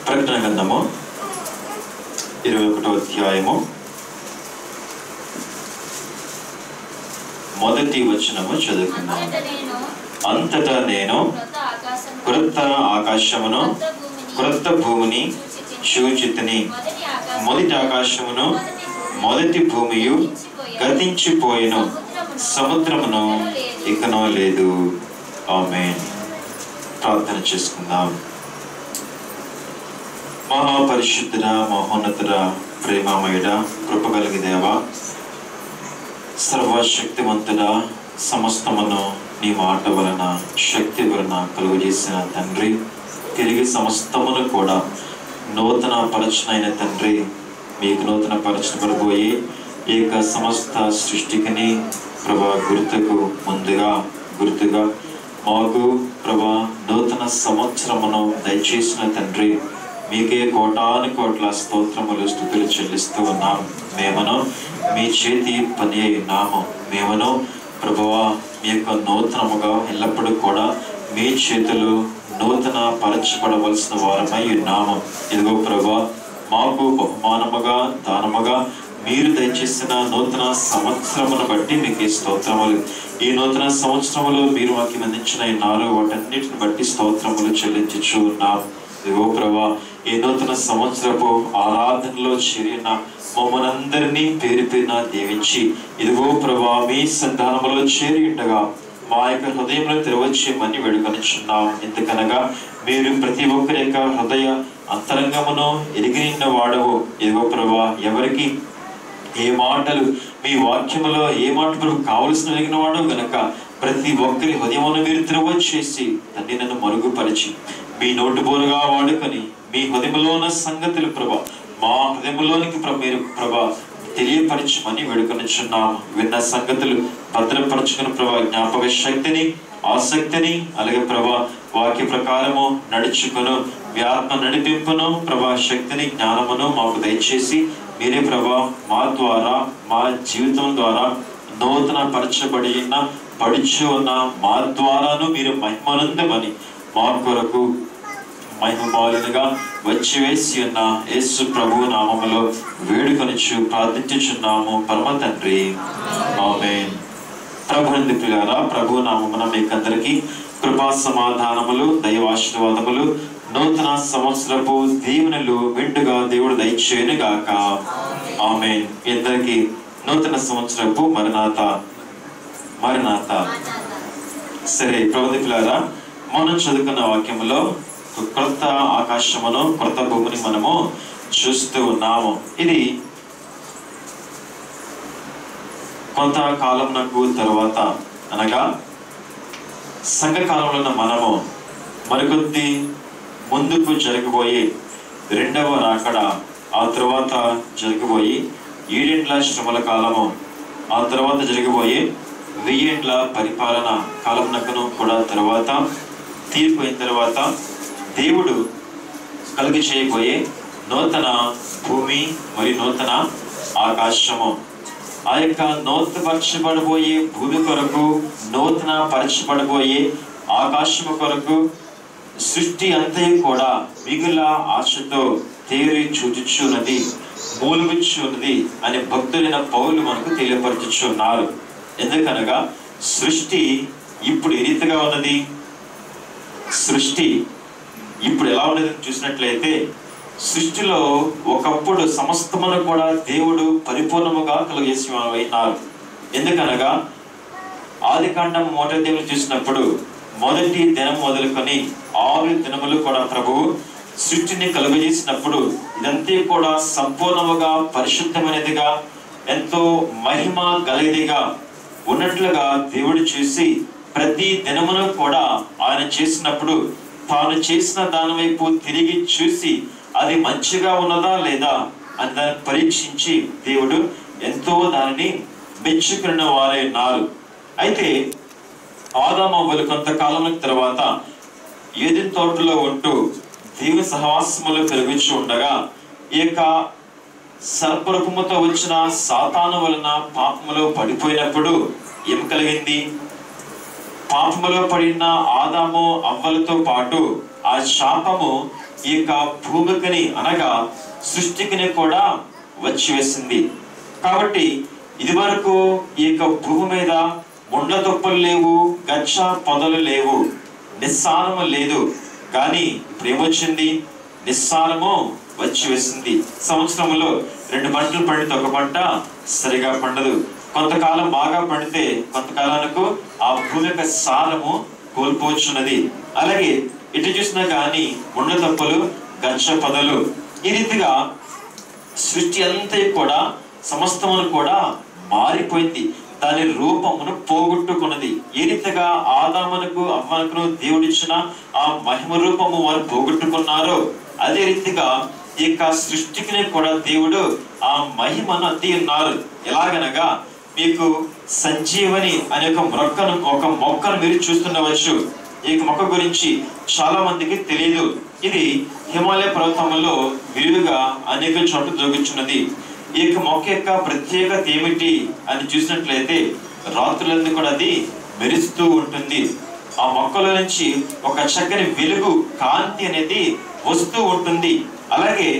ప్రకటన గ్రంథము 21వ అధ్యాయము మొదటి వచనము చదువుకున్నాను. అంతటా నేను క్రొత్త ఆకాశమును క్రొత్త భూమిని చూచితిని. మొదటి ఆకాశమును మొదటి భూమియు గతించిపోయెను, సముద్రమును ఇకనో లేదు. ఆమేన్. ప్రార్థన చేసుకుందాం. మహాపరిశుద్ధుడ, మహోన్నతుడ, ప్రేమమయుడ, కృపగలిగి దేవా, సర్వశక్తివంతుడ, సమస్తమును నీ మాట వలన శక్తి వలన కలుగజేసిన తండ్రి, తిరిగి సమస్తమును కూడా నూతన పరచనైన తండ్రి, మీకు నూతన పరచబడబోయే ఏక సమస్త సృష్టికిని ప్రభా గుర్తుగా మాకు ప్రభా నూతన సంవత్సరమును దయచేసిన తండ్రి, మీకే కోటాను కోట్ల స్తోత్రములు స్తుతులు చెల్లిస్తూ ఉన్నాం. మేమను మీ చేతి పని అయి ఉన్నాము. మేమను ప్రభువా మీ యొక్క నూతనముగా ఎల్లప్పుడూ కూడా మీ చేతులు నూతన పరచబడవలసిన వారమై ఉన్నాము. ఇదిగో ప్రభువా, మాకు బహుమానముగా దానముగా మీరు దయచేసిన నూతన సంవత్సరమును బట్టి మీకు స్తోత్రములు. ఈ నూతన సంవత్సరములో మీరు మాకు అందించిన వాటన్నిటిని బట్టి స్తోత్రములు చెల్లించుచు ఉన్నాం. ఇదిగో ప్రభా, ఈ నూతన సంవత్సరపు ఆరాధనలో చేరిన మమ్మల్ని పేరు పేరున దీవించి, ఇదిగో ప్రభా మీ సంతానములో చేరి ఉండగా మా యొక్క హృదయంలో తెరవచ్చేమని వేడుకొనుచున్నాం. ఎందుకనగా మీరు ప్రతి ఒక్కరి యొక్క హృదయ అంతరంగమును ఎరిగిన వాడవు. ఇదిగో ప్రభా, ఎవరికి ఏ మాటలు మీ వాక్యములో ఏ మాటలు కావలసిన ఎరిగిన వాడు గనక ప్రతి ఒక్కరి హృదయమును మీరు తెరవచ్చేసి తండ్రి నన్ను మరుగుపరిచి మీ నోటు బోరుగా వాడుకొని మీ హృదయంలో ఉన్న సంగతులు ప్రభా మా హృదయంలోనికి మీరు ప్రభా తెలియపరచమని వేడుకొనుచున్నాం. విన్న సంగతులు భద్రపరచుకుని ప్రభా జ్ఞాపక శక్తిని, ఆసక్తిని, అలాగే ప్రభా వాక్య ప్రకారము నడుచుకును మీ ఆత్మ నడిపింపును ప్రభా శక్తిని, జ్ఞానమును మాకు దయచేసి మీరే ప్రభా మా ద్వారా మా జీవితం ద్వారా నూతన పరచబడి పడిచి ఉన్న మా ద్వారాను మీరు మహిమనందమని మా కొరకు మహిమపాలునిగా వచ్చివేసి ఉన్న యేసు ప్రభు నామములో వేడుకొనుచు ప్రార్థించుచున్నాము పరమ తండ్రి. ఆమేన్. ప్రభునందు ప్రియులారా, ప్రభు నామమున మీకందరికీ కృపా సమాధానములు, దైవాశీర్వాదములు, నూతన సంవత్సరపు దీవెనలు మెండుగా దేవుడు దయచేయును గాక. ఆమేన్. ఇద్దరికి నూతన సంవత్సరపు మరణాత. సరే ప్రభునందు ప్రియులారా, మనం చదువుకున్న వాక్యములో క్రొత్త ఆకాశమును క్రొత్త భూమిని మనము చూస్తూ ఉన్నాము. ఇది కొంత కాలమునకు తరువాత అనగా సంఘకాలంలో ఉన్న మనము మరికొద్ది ముందుకు జరగబోయే రెండవ రాకడ, ఆ తర్వాత జరగబోయే 7 ఏండ్ల శ్రమల కాలము, ఆ తర్వాత జరగబోయే 1000 ఏండ్ల పరిపాలన కాలమునకును కూడా తర్వాత తీర్పు అయిన తర్వాత దేవుడు కలిగి చేయబోయే నూతన భూమి మరియు నూతన ఆకాశము, ఆ యొక్క నూతనపరచబడబోయే భూమి కొరకు, నూతన పరచబడబోయే ఆకాశము కొరకు సృష్టి అంతయు కూడా మిగుల ఆశతో తేరి చూచుచున్నది, మూలుగుచున్నది అని భక్తులైన పౌలు మనకు తెలియపరచుచున్నారు. ఎందుకనగా సృష్టి ఇప్పుడు ఏ రీతిగా ఉన్నది, సృష్టి ఇప్పుడు ఎలా ఉన్నది చూసినట్లయితే, సృష్టిలో ఒకప్పుడు సమస్తమును కూడా దేవుడు పరిపూర్ణముగా కలుగజేసి ఉన్నారు. ఎందుకనగా ఆదికాండం 1వ అధ్యాయంలో చూసినప్పుడు మొదటి దినం మొదలుకొని 6 దినములు కూడా ప్రభువు సృష్టిని కలుగజేసినప్పుడు ఇదంతా కూడా సంపూర్ణముగా పరిశుద్ధమైనదిగా ఎంతో మహిమ గలదిగా ఉన్నట్లుగా దేవుడు చూసి ప్రతి దినమును కూడా ఆయన చేసినప్పుడు తాను చేసిన దాని వైపు తిరిగి చూసి అది మంచిగా ఉన్నదా లేదా అని దాన్ని పరీక్షించి దేవుడు ఎంతో దానిని మెచ్చుకున్న వారే ఉన్నారు. అయితే ఆదాము అవ్వలు కొంతకాలం తర్వాత ఏదెను తోటలో ఉంటూ దేవుని సహవాసములో పెరుగుచూ ఉండగా ఈ యొక్క సర్పరూపముతో వచ్చిన సాతాను వలన పాపములో పడిపోయినప్పుడు ఏం కలిగింది? పాపములో పడిన ఆదాము అవ్వలతో పాటు ఆ శాపము ఈ యొక్క భూమికిని అనగా సృష్టికిని కూడా వచ్చి వేసింది. కాబట్టి ఇది వరకు ఈ యొక్క భూమి మీద ముండ్ల తుప్పలు లేవు, గచ్చ పొదలు లేవు, నిస్సారము లేదు. కానీ ఇప్పుడు ఏమొచ్చింది? నిస్సారము వచ్చి వేసింది. సంవత్సరంలో 2 పంటలు పండితే ఒక పంట సరిగా పండదు. కొంతకాలం బాగా పండితే కొంతకాలానికి ఆ భూమి యొక్క సారము కోల్పోచున్నది. అలాగే ఇటు చూసినా కానీ ముండ్ల తుప్పలు, గచ్చ పొదలు, ఈ రీతిగా సృష్టి అంతా కూడా సమస్తమును కూడా మారిపోయింది. దాని రూపమును పోగొట్టుకున్నది. ఏ రీతిగా ఆదామునకు అవ్వకు దేవుడిచ్చిన ఆ మహిమ రూపము వారు పోగొట్టుకున్నారో అదే రీతిగా ఈ యొక్క సృష్టికి కూడా దేవుడు ఆ మహిమను అద్ది ఉన్నారు. ఎలాగనగా మీకు సంజీవని అనే ఒక మొక్కను మీరు చూస్తుండవచ్చు. ఈ మొక్క గురించి చాలా మందికి తెలియదు. ఇది హిమాలయ పర్వతంలో విరివిగా అనేక చోట్ల దొరుకుతున్నది. ఈ మొక్క యొక్క ప్రత్యేకత ఏమిటి అని చూసినట్లయితే రాత్రులందు కూడా అది మెరుస్తూ ఉంటుంది. ఆ మొక్కల నుంచి ఒక చక్కని వెలుగు, కాంతి అనేది వస్తూ ఉంటుంది. అలాగే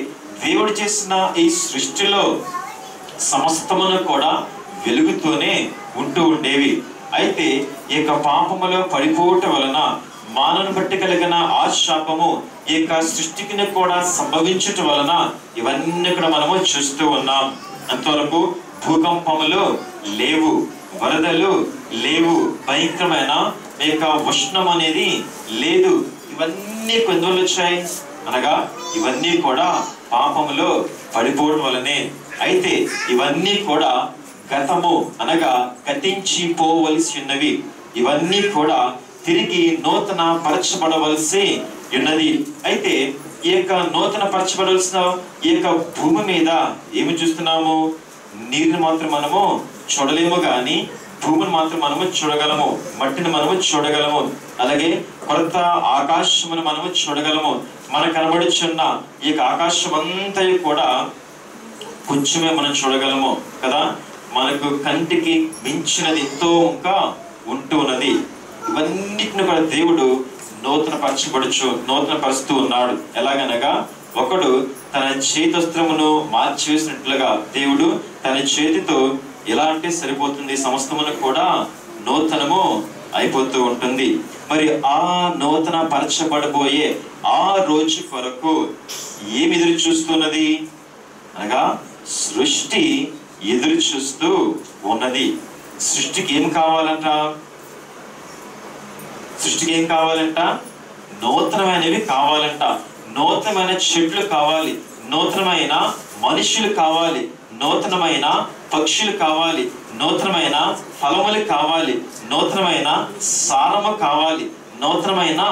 దేవుడు చేసిన ఈ సృష్టిలో సమస్తమును కూడా వెలుగుతూనే ఉంటూ ఉండేవి. అయితే ఈ యొక్క పాపములో పడిపోవటం వలన మానవుని బట్టి కలిగిన ఆ శాపము ఈ యొక్క సృష్టికి కూడా సంభవించటం వలన ఇవన్నీ కూడా మనము చూస్తూ ఉన్నాం. అంతవరకు భూకంపములు లేవు, వరదలు లేవు, భయంకరమైన ఈ యొక్క ఉష్ణం అనేది లేదు. ఇవన్నీ ఎందువల్ల వచ్చాయి అనగా ఇవన్నీ కూడా పాపములో పడిపోవడం వలనే. అయితే ఇవన్నీ కూడా గతము అనగా గతించిపోవలసి ఉన్నవి. ఇవన్నీ కూడా తిరిగి నూతన పరచబడవలసి ఉన్నది. అయితే ఈ యొక్క నూతన పరచబడవలసిన ఈ యొక్క భూమి మీద ఏమి చూస్తున్నాము? నీరుని మాత్రం మనము చూడలేము, కానీ భూమిని మాత్రం మనము చూడగలము, మట్టిని మనము చూడగలము. అలాగే కొత్త ఆకాశమును మనము చూడగలము. మనకు కనబడుచున్న ఈ యొక్క ఆకాశం అంతా కూడా కొంచెమే మనం చూడగలము కదా. మనకు కంటికి మించినది ఎంతో ఇంకా ఉంటూ ఉన్నది. ఇవన్నిటిని కూడా దేవుడు నూతన పరుస్తూ ఉన్నాడు. ఎలాగనగా ఒకడు తన చేతస్త్రమును మార్చివేసినట్లుగా దేవుడు తన చేతితో ఎలా అంటే సరిపోతుంది, సమస్తమును కూడా నూతనము అయిపోతూ ఉంటుంది. మరి ఆ నూతన పరచబడబోయే ఆ రోజు కొరకు ఏమి ఎదురు చూస్తున్నది అనగా సృష్టి ఎదురు చూస్తూ ఉన్నది. సృష్టికి ఏం కావాలంట? సృష్టికి ఏం కావాలంట? నూతనమైనవి కావాలంట. నూతనమైన చెట్లు కావాలి, నూతనమైన మనుషులు కావాలి, నూతనమైన పక్షులు కావాలి, నూతనమైన ఫలములు కావాలి, నూతనమైన సారము కావాలి, నూతనమైన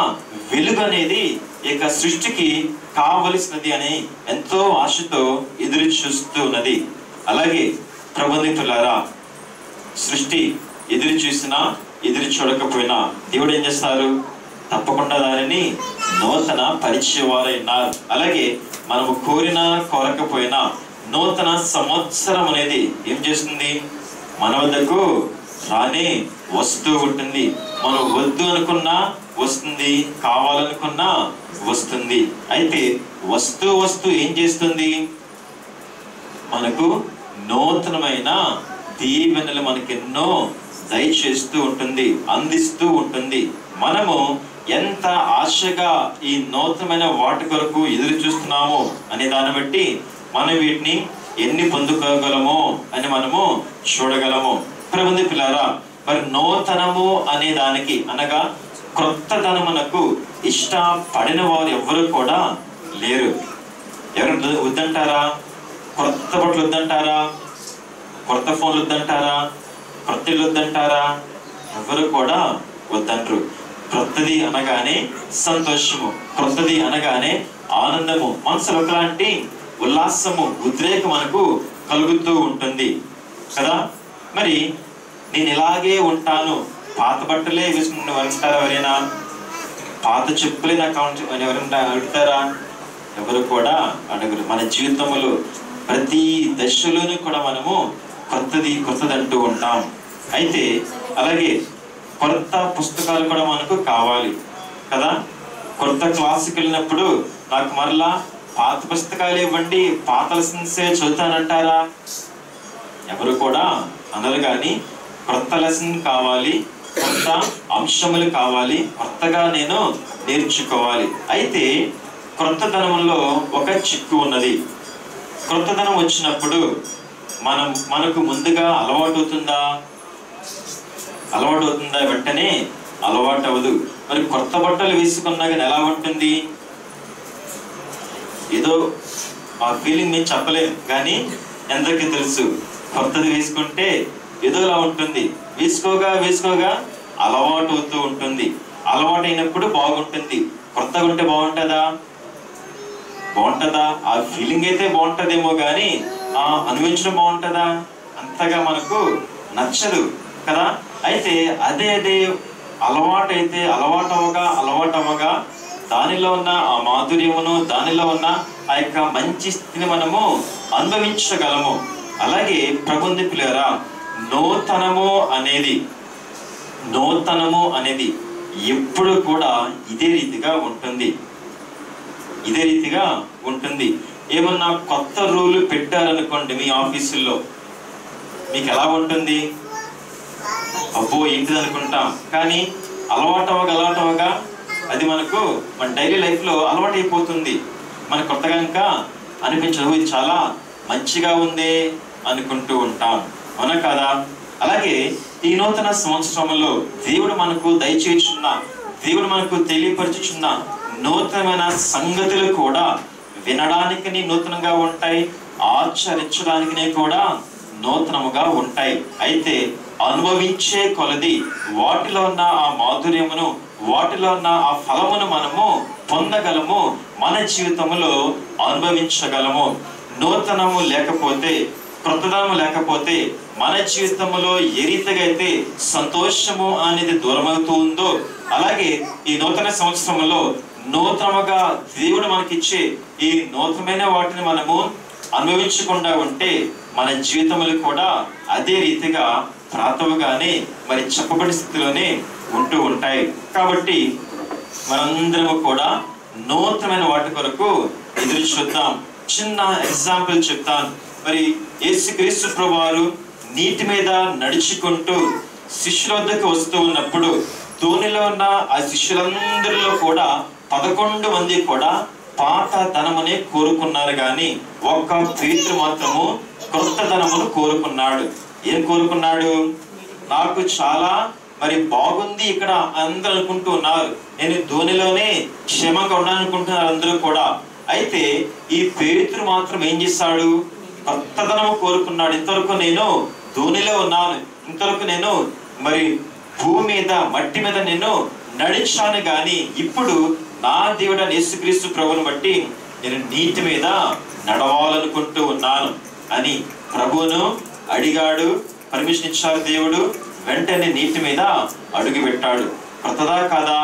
వెలుగు అనేది ఇక సృష్టికి కావలసినది అని ఎంతో ఆశతో ఎదురు చూస్తూ ఉన్నది. అలాగే ప్రభునితులారా, సృష్టి ఎదురు చూసినా ఎదురు చూడకపోయినా దేవుడు ఏం చేస్తారు? తప్పకుండా దానిని నూతన పరిచేవారైనారు. అలాగే మనము కోరినా కోరకపోయినా నూతన సంవత్సరం అనేది ఏం చేస్తుంది? మన వద్దకు రానే వస్తూ ఉంటుంది. మనం వద్దు అనుకున్నా వస్తుంది, కావాలనుకున్నా వస్తుంది. అయితే వస్తూ ఏం చేస్తుంది? మనకు నూతనమైన దీవెనలు మనకెన్నో దయచేస్తూ ఉంటుంది, అందిస్తూ ఉంటుంది. మనము ఎంత ఆశగా ఈ నూతనమైన వాటి కొరకు ఎదురు చూస్తున్నామో అనే దాన్ని బట్టి మనం వీటిని ఎన్ని పొందుకోగలమో అని మనము చూడగలము. ప్రభుని పిల్లారా, మరి నూతనము అనే దానికి అనగా క్రొత్తదనమునకు ఇష్టపడిన వారు ఎవరు కూడా లేరు. ఎవరు వద్దంటారా? కొత్త బట్టలు వద్దంటారా? కొత్త ఫోన్లు వద్దంటారా? కొత్త ఇల్లు వద్దంటారా? ఎవరు కూడా వద్దంటారు. క్రొత్తది అనగానే సంతోషము, క్రొత్తది అనగానే ఆనందము, మనసులో ఒకలాంటి ఉల్లాసము, ఉద్రేకం మనకు కలుగుతూ ఉంటుంది కదా. మరి నేను ఇలాగే ఉంటాను, పాత బట్టలే వేసుకుని అంటారా? ఎవరైనా పాత చెప్పులే నాకు ఎవరైనా అడుగుతారా? ఎవరు కూడా అడగరు. మన జీవితంలో ప్రతి దశలోనూ కూడా మనము కొత్తది అంటూ ఉంటాం. అయితే అలాగే కొత్త పుస్తకాలు కూడా మనకు కావాలి కదా. కొత్త క్లాసుకి వెళ్ళినప్పుడు నాకు మరలా పాత పుస్తకాలు ఇవ్వండి, పాత లెసన్సే చదువుతానంటారా? ఎవరు కూడా అనరు. కానీ కొత్త లెసన్ కావాలి, కొత్త అంశములు కావాలి, కొత్తగా నేను నేర్చుకోవాలి. అయితే క్రొత్తదనంలో ఒక చిక్కు ఉన్నది. క్రొత్తదనం వచ్చినప్పుడు మనకు ముందుగా అలవాటు అవుతుందా? వెంటనే అలవాటు అవ్వదు. మరి కొత్త బట్టలు వేసుకున్నా కానీ ఎలా ఉంటుంది? ఏదో ఆ ఫీలింగ్ నేను చెప్పలేను, కానీ అందరికీ తెలుసు కొత్తది వేసుకుంటే ఏదోలా ఉంటుంది. వేసుకోగా అలవాటు అవుతూ ఉంటుంది. అలవాటు అయినప్పుడు బాగుంటుంది. కొత్తగా ఉంటే బాగుంటుందా? ఆ ఫీలింగ్ అయితే బాగుంటుందేమో, కానీ అనుభవించడం బాగుంటుందా? అంతగా మనకు నచ్చదు కదా. అయితే అదే అలవాటవగా దానిలో ఉన్న ఆ మాధుర్యమును, దానిలో ఉన్న ఆ యొక్క మంచి స్థితిని మనము అనుభవించగలము. అలాగే ప్రభుని పిల్లరా, నూతనము అనేది ఎప్పుడు కూడా ఇదే రీతిగా ఉంటుంది. ఏమన్నా కొత్త రూలు పెట్టారనుకోండి మీ ఆఫీసుల్లో, మీకు ఎలా ఉంటుంది? అబ్బో ఏంటిది అనుకుంటాం. కానీ అలవాటవగా అది మనకు మన డైలీ లైఫ్లో అలవాటు అయిపోతుంది. మనకు కొత్తగా ఇంకా అనిపించదు, ఇది చాలా మంచిగా ఉంది అనుకుంటూ ఉంటాం, అవునా కదా? అలాగే ఈ నూతన సంవత్సరంలో దేవుడు మనకు తెలియపరచుచున్న నూతనమైన సంగతులు కూడా వినడానికి నూతనంగా ఉంటాయి, ఆచరించడానికి కూడా నూతనముగా ఉంటాయి. అయితే అనుభవించే కొలది వాటిలో ఉన్న ఆ మాధుర్యమును, వాటిలో ఉన్న ఆ ఫలమును మనము పొందగలము, మన జీవితంలో అనుభవించగలము. నూతనము లేకపోతే, క్రొత్తదనము లేకపోతే మన జీవితంలో ఏ రీతిగా అయితే సంతోషము అనేది దూరమవుతూ ఉందో, అలాగే ఈ నూతన సంవత్సరంలో నూతనముగా దేవుడు మనకిచ్చే ఈ నూతనమైన వాటిని మనము అనుభవించకుండా ఉంటే మన జీవితములు కూడా అదే రీతిగా ప్రాతవుగానే మరి చెప్పబడి స్థితిలోనే ఉంటూ ఉంటాయి. కాబట్టి మనందరము కూడా నూతనమైన వాటి కొరకు ఎదురు చూద్దాం. చిన్న ఎగ్జాంపుల్ చెప్తాను. మరి యేసుక్రీస్తు ప్రభువారు నీటి మీద నడుచుకుంటూ శిష్యుల వద్దకు వస్తూ ఉన్నప్పుడు దోణిలో ఉన్న ఆ శిష్యులందరిలో కూడా 11 మంది కూడా పాత ధనమునే కోరుకున్నారు, కానీ ఒక్క పేతురు మాత్రము క్రొత్త ధనమును కోరుకున్నాడు. ఏం కోరుకున్నాడు? నాకు చాలా మరి బాగుంది ఇక్కడ అందరూ అనుకుంటూ ఉన్నారు, నేను ధోనిలోనే క్షేమంగా ఉండాలనుకుంటున్నారు అందరూ కూడా. అయితే ఈ పేతురు మాత్రం ఏం చేశాడు? కొత్తదనము కోరుకున్నాడు. ఇంతవరకు నేను ధోనిలో ఉన్నాను, ఇంతవరకు నేను మరి భూమి మీద మట్టి మీద నేను నడిచాను, కానీ ఇప్పుడు నా దేవుడు యేసుక్రీస్తు ప్రభువుని బట్టి నేను నీటి మీద నడవాలనుకుంటూ ఉన్నాను అని ప్రభువును అడిగాడు. పర్మిషన్ ఇచ్చారు దేవుడు. వెంటనే నీటి మీద అడుగు పెట్టాడు. కొత్తదా కాదా?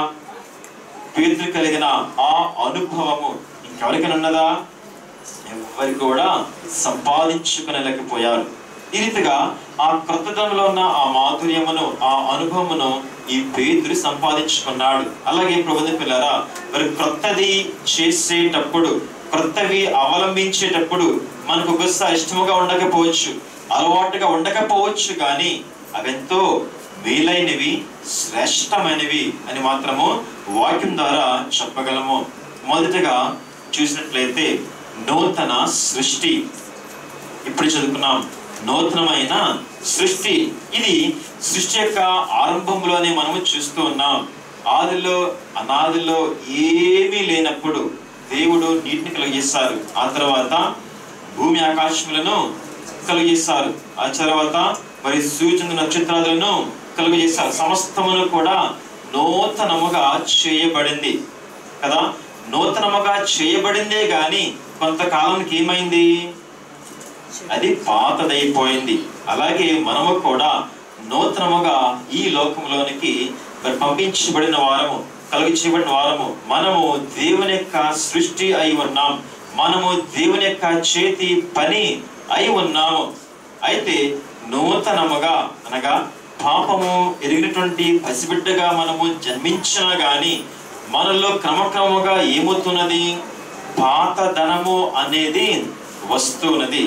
పేతురు కలిగిన ఆ అనుభవము ఇంకెవరికైనా ఉన్నదా? ఎవరికి కూడా సంపాదించుకునలేకపోయారు. ఈ రీతిగా ఆ కొత్తదనంలో ఉన్న ఆ మాధుర్యమును, ఆ అనుభవమును ఈ పేతురు సంపాదించుకున్నాడు. అలాగే ప్రభుని పిల్లరా, మరి క్రొత్తది చేసేటప్పుడు, క్రొత్తవి అవలంబించేటప్పుడు మనకు ఒకసారి ఇష్టముగా ఉండకపోవచ్చు, అలవాటుగా ఉండకపోవచ్చు, కానీ అవెంతో మేలైనవి, శ్రేష్టమైనవి అని మాత్రము వాక్యం ద్వారా చెప్పగలము. మొదటగా చూసినట్లయితే నూతన సృష్టి. ఇప్పుడు చదువుకున్నాం నూతనమైన సృష్టి. ఇది సృష్టి యొక్క ఆరంభంలోనే మనము చూస్తూ ఉన్నాం. ఆదిలో అనాదిలో ఏమీ లేనప్పుడు దేవుడు నీటిని కలుగజేశారు. ఆ తర్వాత భూమి ఆకాశములను కలుగజేశారు. ఆ తర్వాత మరి సూర్యుని నక్షత్రాలను కలుగజేశారు. సమస్తమును కూడా నూతనముగా చేయబడింది కదా. నూతనముగా చేయబడిందే గాని కొంతకాలానికి ఏమైంది? అది పాతదైపోయింది. అలాగే మనము కూడా నూతనముగా ఈ లోకంలోనికి మరి పంపించబడిన వారము, కలుగు చేయబడిన వారము. మనము దేవుని యొక్క సృష్టి అయి ఉన్నాం. మనము దేవుని యొక్క చేతి పని అయి ఉన్నాము. అయితే నూతనముగా అనగా పాపము ఎరిగినటువంటి పసిబిడ్డగా మనము జన్మించినా గాని మనలో క్రమక్రమముగా ఏమవుతున్నది? పాత ధనము అనేది వస్తూ ఉన్నది,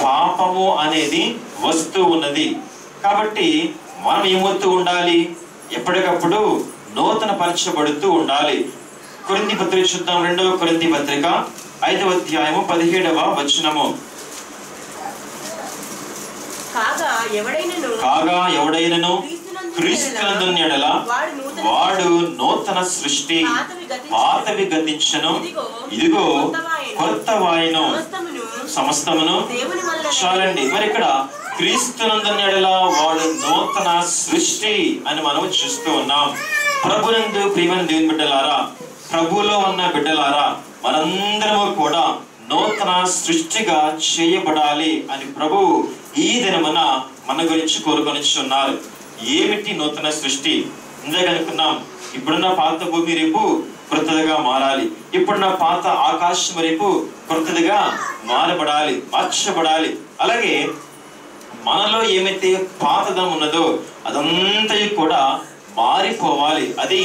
పాపము అనేది వస్తూ ఉన్నది. కాబట్టి మనం ఏమవుతూ ఉండాలి? ఎప్పటికప్పుడు నూతన పరచబడుతూ ఉండాలి. కొరింథీ పత్రిక చూద్దాం. 2వ కొరింథీ పత్రిక 5వ అధ్యాయము 17వ వచనము. కాగా ఎవడైనను క్రీస్తునందున్న యెడల వాడు నూతన సృష్టి, పాతవి గతించెను, ఇదిగో కొత్తవాయెను, సమస్తమును. చాలండి. మరి ఇక్కడ క్రీస్తునందున్న యెడల వాడు నూతన సృష్టి అని మనం చూస్తూ ఉన్నాం. ప్రభునందు ప్రియమైన దేవుని బిడ్డలారా, ప్రభువులో ఉన్న బిడ్డలారా, మనందరము కూడా నూతన సృష్టిగా చేయబడాలి అని ప్రభువు ఈ దినమున మన గురించి కోరుకొనిచున్నారు. ఏమిటి నూతన సృష్టి? ఇందాక అనుకున్నాం, ఇప్పుడున్న పాత భూమి రేపు క్రొత్తదిగా మారాలి, ఇప్పుడున్న పాత ఆకాశం రేపు క్రొత్తదిగా మార్చబడాలి. అలాగే మనలో ఏమైతే పాతదనం ఉన్నదో అదంతా కూడా మారిపోవాలి, అది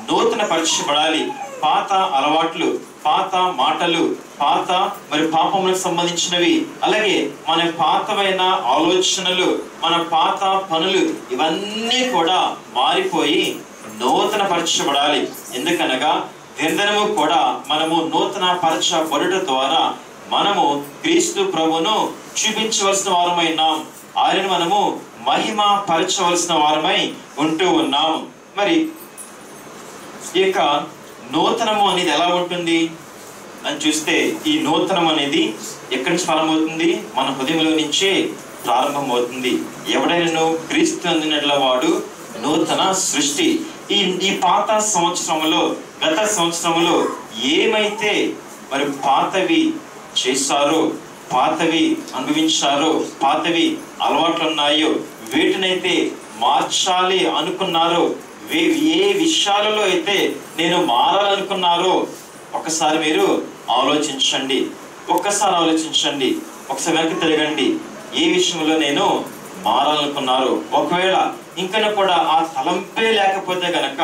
నూతన పరచబడాలి. పాత అలవాట్లు, పాత మాటలు, పాత పాపములకు సంబంధించినవి, అలాగే మన పాతమైన ఆలోచనలు, మన పాత పనులు, ఇవన్నీ కూడా మారిపోయి నూతన పరచబడాలి. ఎందుకనగా దినదినము కూడా మనము నూతన పరచబడుట ద్వారా మనము క్రీస్తు ప్రభువును చూపించవలసిన వారమై ఉన్నాం. ఆయనను మనము మహిమ పరచవలసిన వారమై ఉంటూ ఉన్నాము. మరి ఈ యొక్క నూతనము అనేది ఎలా ఉంటుంది అని చూస్తే, ఈ నూతనం అనేది ఎక్కడి నుంచి ప్రారంభమవుతుంది? మన హృదయంలో నుంచే ప్రారంభమవుతుంది. ఎవడైనా క్రీస్తు అందినట్ల వాడు నూతన సృష్టి. ఈ పాత సంవత్సరంలో, గత సంవత్సరంలో ఏమైతే పాతవి చేశారో, పాతవి అనుభవించారో, పాతవి అలవాట్లు ఉన్నాయో, వీటినైతే మార్చాలి అనుకున్నారో, ఏ విషయాలలో అయితే నేను మారాలనుకున్నారో ఒకసారి మీరు ఆలోచించండి. ఒకసారి వెనక్కి తిరగండి. ఏ విషయంలో నేను మారాలనుకున్నారు? ఒకవేళ ఇంకా కూడా ఆ తలంపే లేకపోతే గనక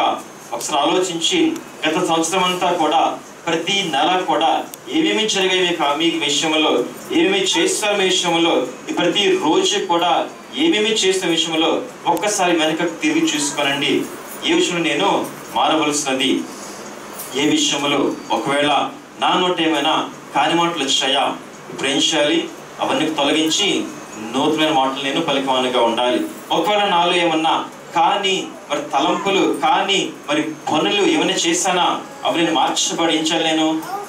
ఒకసారి ఆలోచించి, గత సంవత్సరం అంతా కూడా ప్రతి నెల కూడా ఏమేమి జరిగాయి మీ విషయంలో, ఏమేమి చేస్తారు మీ విషయంలో, ప్రతి రోజు కూడా ఏమేమి చేసిన విషయంలో ఒక్కసారి వెనకకు తిరిగి చూసుకోనండి. ఏ విషయంలో నేను మారవలసినది, ఏ విషయంలో ఒకవేళ నా నోట ఏమైనా కాని మాటలు వచ్చాయా, ఇప్పుడు ఏం చేయాలి? అవన్నీ తొలగించి నూతనమైన మాటలు నేను పలికవానిగా ఉండాలి. ఒకవేళ నాలో ఏమన్నా కానీ తలంపులు, కానీ పనులు ఏమైనా చేశానా, అవి నేను మార్చబడించాలి, నేను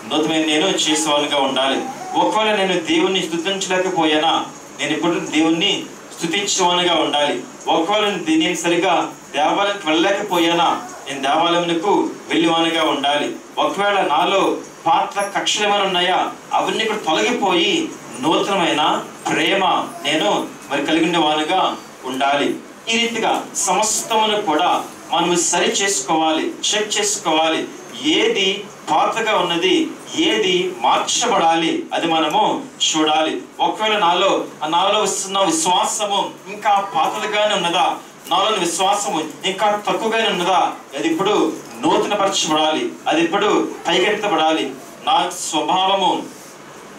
నూతనమైన నేను చేసేవానిగా ఉండాలి. ఒకవేళ నేను దేవుణ్ణి స్తుతించలేకపోయానా, నేను ఇప్పుడు దేవుణ్ణి స్తుతించేవానిగా ఉండాలి. ఒకవేళ నేను సరిగా దేవాలయానికి వెళ్ళలేకపోయానా, నేను దేవాలయమునకు వెళ్ళేవానిగా ఉండాలి. ఒకవేళ నాలో పాత కక్షలు ఏమైనా ఉన్నాయా, అవన్నీ కూడా తొలగిపోయి నూతనమైన ప్రేమ నేను కలిగి ఉండేవానిగా ఉండాలి. ఈ రీతిగా సమస్తమును కూడా మనము సరి చేసుకోవాలి, చెక్ చేసుకోవాలి. ఏది పాతగా ఉన్నది, ఏది మార్చబడాలి, అది మనము చూడాలి. ఒకవేళ నాలో వస్తున్న విశ్వాసము ఇంకా పాతదిగానే ఉన్నదా, నాలో విశ్వాసము ఇంకా తక్కువగానే ఉన్నదా, అది ఇప్పుడు నూతన పరచబడాలి, అది ఇప్పుడు పైకెత్తబడాలి. నా స్వభావము